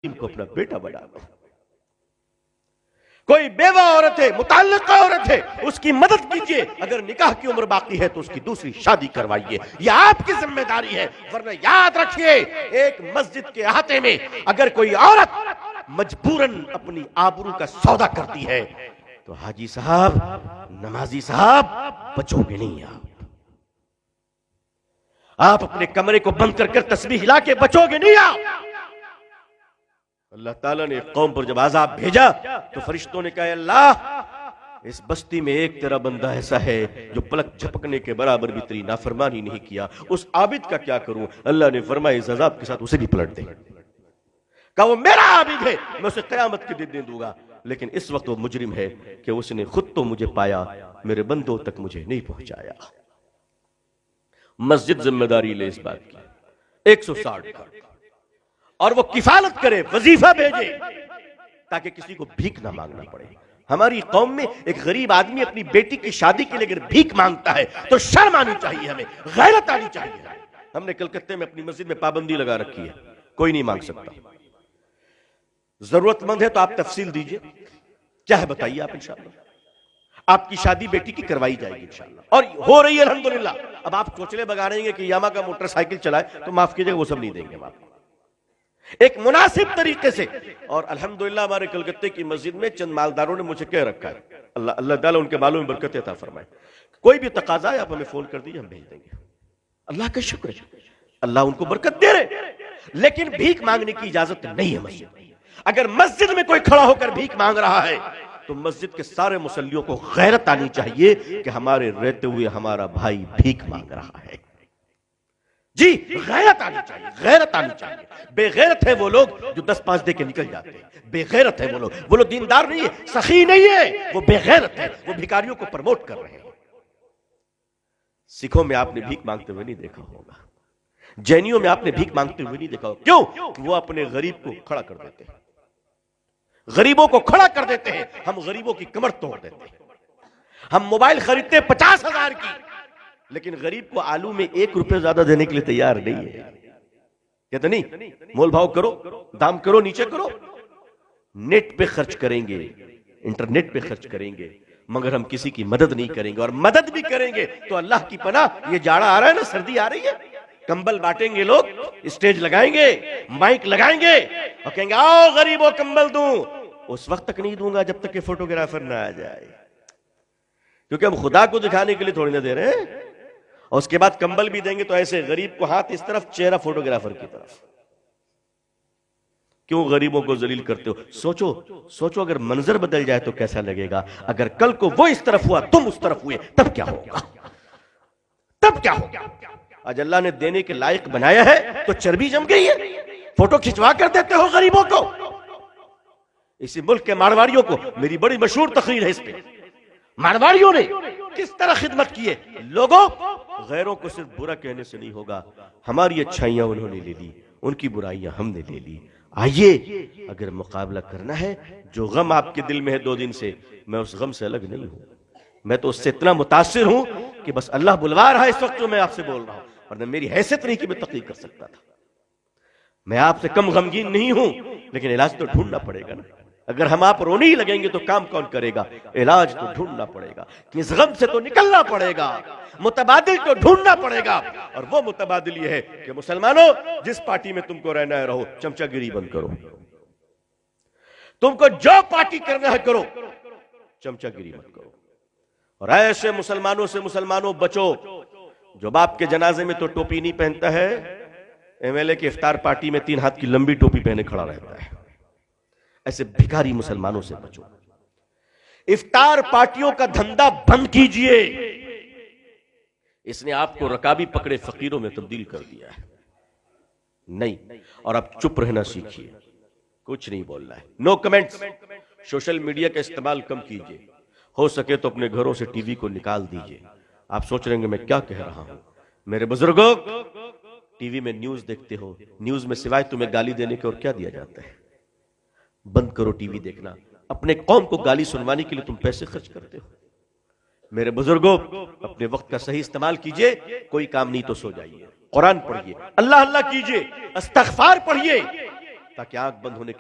इनको अपना बेटा बना दो। कोई बेवा औरत है, मुताल्लिका औरत है, उसकी मदद कीजिए। अगर निकाह की उम्र बाकी है तो उसकी दूसरी शादी करवाइए। यह आपकी जिम्मेदारी है। वरना याद रखिए, एक मस्जिद के अहाते में अगर कोई औरत मजबूरन अपनी आबरू का सौदा करती है तो हाजी साहब, नमाजी साहब, बचोगे नहीं। आप अपने कमरे को बंद कर तस्बीह हिला के बचोगे नहीं। अल्लाह ताला ने कौम पर जब अज़ाब भेजा तो फरिश्तों ने कहा, अल्लाह, इस बस्ती में एक तेरा बंदा ऐसा है जो पलक झपकने के बराबर भी तेरी नाफरमानी नहीं किया, उस आबिद का क्या करूं? अल्लाह ने फरमाया, इस अज़ाब के साथ उसे भी पलट दे। कहा वो मेरा आबिद है, मैं उसे क़यामत के दिन दे दूंगा। लेकिन इस वक्त वो मुजरिम है कि उसने खुद तो मुझे पाया, मेरे बंदों तक मुझे नहीं पहुंचाया। मस्जिद जिम्मेदारी ले इस बात की 160 का, और वो किफालत करे, वजीफा भेजे, ताकि किसी को भीख ना मांगना पड़े। हमारी कौम में एक गरीब आदमी अपनी बेटी की शादी के लिए अगर भीख मांगता है तो शर्म आनी चाहिए, हमें गैरत आनी चाहिए। हमने कलकत्ते में अपनी मस्जिद में पाबंदी लगा रखी है, कोई नहीं मांग सकता। जरूरतमंद है तो आप तफसील दीजिए, क्या है बताइए आप, इंशाअल्लाह आपकी शादी बेटी की करवाई जाएगी इंशाअल्लाह, और हो रही है अल्हम्दुलिल्लाह। अब आप चोचले बगा रहे हैं कि यामा का मोटरसाइकिल चलाए तो माफ कीजिएगा, वो सब नहीं देंगे हम आपको, एक मुनासिब तरीके से। और अल्हम्दुलिल्लाह हमारे कलकत्ते की मस्जिद में चंद मालदारों ने मुझे कह रखा है, अल्लाह अल्लाह ताला उनके मालों में बरकत अता फरमाए। कोई भी तकाजा है आप हमें फोन कर दीजिए, हम भेज देंगे। अल्लाह का शुक्र है, अल्लाह उनको बरकत दे रहे। लेकिन भीख मांगने की इजाजत नहीं है मस्जिद में। अगर मस्जिद में कोई खड़ा होकर भीख मांग रहा है तो मस्जिद के सारे मुसल्लियों को गैरत आनी चाहिए कि हमारे रहते हुए हमारा भाई भीख मांग रहा है। जी, गैरत आनी चाहिए, गैरत आनी चाहिए। बेगैरत है वो लोग जो 10-5 दे के निकल जाते हैं। बेगैरत है वो लोग दीनदार नहीं है, सखी नहीं है, वो बेगैरत है, वो भिखारियों को प्रमोट कर रहे हैं। सिखों में आपने भीख मांगते हुए नहीं देखा होगा, जैनियों में आपने भीख मांगते हुए नहीं देखा होगा। क्यों? वो अपने गरीब को खड़ा कर देते हैं, गरीबों को खड़ा कर देते हैं। हम गरीबों की कमर तोड़ देते हैं। हम मोबाइल खरीदते 50,000 की, लेकिन गरीब को आलू में 1 रुपए ज्यादा देने के लिए तैयार नहीं है। कहते नहीं, मोल भाव करो, दाम करो, नीचे करो। नेट पे खर्च करेंगे, इंटरनेट पे खर्च करेंगे, मगर हम किसी की मदद नहीं करेंगे। और मदद भी करेंगे तो अल्लाह की पनाह, ये जाड़ा आ रहा है ना, सर्दी आ रही है, कंबल बांटेंगे लोग, स्टेज लगाएंगे, माइक लगाएंगे और कहेंगे आओ गरीबों कंबल दूं। उस वक्त तक नहीं दूंगा जब तक कि फोटोग्राफर ना आ जाए, क्योंकि हम खुदा को दिखाने के लिए थोड़ी ना दे रहे हैं। और उसके बाद कंबल भी देंगे तो ऐसे गरीब को हाथ इस तरफ, चेहरा फोटोग्राफर की तरफ। क्यों गरीबों को जलील करते हो? सोचो अगर मंजर बदल जाए तो कैसा लगेगा। अगर कल को वो इस तरफ हुआ, तुम उस तरफ हुए, तब क्या होगा? तब क्या होगा? आज अल्लाह ने देने के लायक बनाया है तो चर्बी जम गई है, फोटो खिंचवा कर देते हो गरीबों को। इसी मुल्क के मारवाड़ियों को, मेरी बड़ी मशहूर तकरीर है इस पे, मारवाड़ियों ने किस तरह खिदमत की है। लोगों, गैरों को सिर्फ बुरा कहने से नहीं होगा, हमारी अच्छाइयां उन्होंने ले ली, उनकी बुराइयां हमने ले ली। आइए, अगर मुकाबला करना है, जो गम आपके दिल में है 2 दिन से, मैं उस गम से अलग नहीं हूं। मैं तो उससे इतना मुतासिर हूं कि बस अल्लाह बुलवा रहा है इस वक्त जो मैं आपसे बोल रहा हूं, वरना मेरी हैसियत नहीं कि मैं तकलीफ कर सकता था। मैं आपसे कम गमगीन नहीं हूं, लेकिन इलाज तो ढूंढना पड़ेगा ना। अगर हम आप रोने ही लगेंगे तो काम कौन करेगा? इलाज तो ढूंढना पड़ेगा, कि इस गम से तो निकलना पड़ेगा, मुतबादिल तो ढूंढना पड़ेगा। और वो मुतबादिल ये है कि मुसलमानों, जिस पार्टी में तुमको रहना है रहो, चमचागिरी बंद करो। तुमको जो पार्टी करना है करो, चमचागिरी मत करो। और ऐसे मुसलमानों से मुसलमानों बचो जो बाप के जनाजे में तो टोपी नहीं पहनता है, एमएलए के इफ्तार पार्टी में 3 हाथ की लंबी टोपी पहने खड़ा रहता है। ऐसे भिखारी मुसलमानों से बचो। इफ्तार पार्टियों का धंधा बंद कीजिए, इसने आपको रकाबी पकड़े फकीरों में तब्दील कर दिया है। नहीं, और आप चुप रहना सीखिए, कुछ नहीं बोलना है, नो कमेंट्स। सोशल मीडिया का इस्तेमाल कम कीजिए, हो सके तो अपने घरों से टीवी को निकाल दीजिए। आप सोच रहे हैं मैं क्या कह रहा हूं। मेरे बुजुर्गों, टीवी में न्यूज देखते हो, न्यूज में सिवाय तुम्हें गाली देने के और क्या दिया जाता है? बंद करो टीवी देखना। अपने कौम को गाली सुनवाने के लिए तुम पैसे खर्च करते हो। मेरे बुजुर्गों, अपने वक्त का सही इस्तेमाल कीजिए। कोई काम नहीं तो सो जाइए, कुरान पढ़िए, अल्लाह अल्लाह कीजिए, इस्तग़फ़ार पढ़िए, ताकि आंख बंद होने के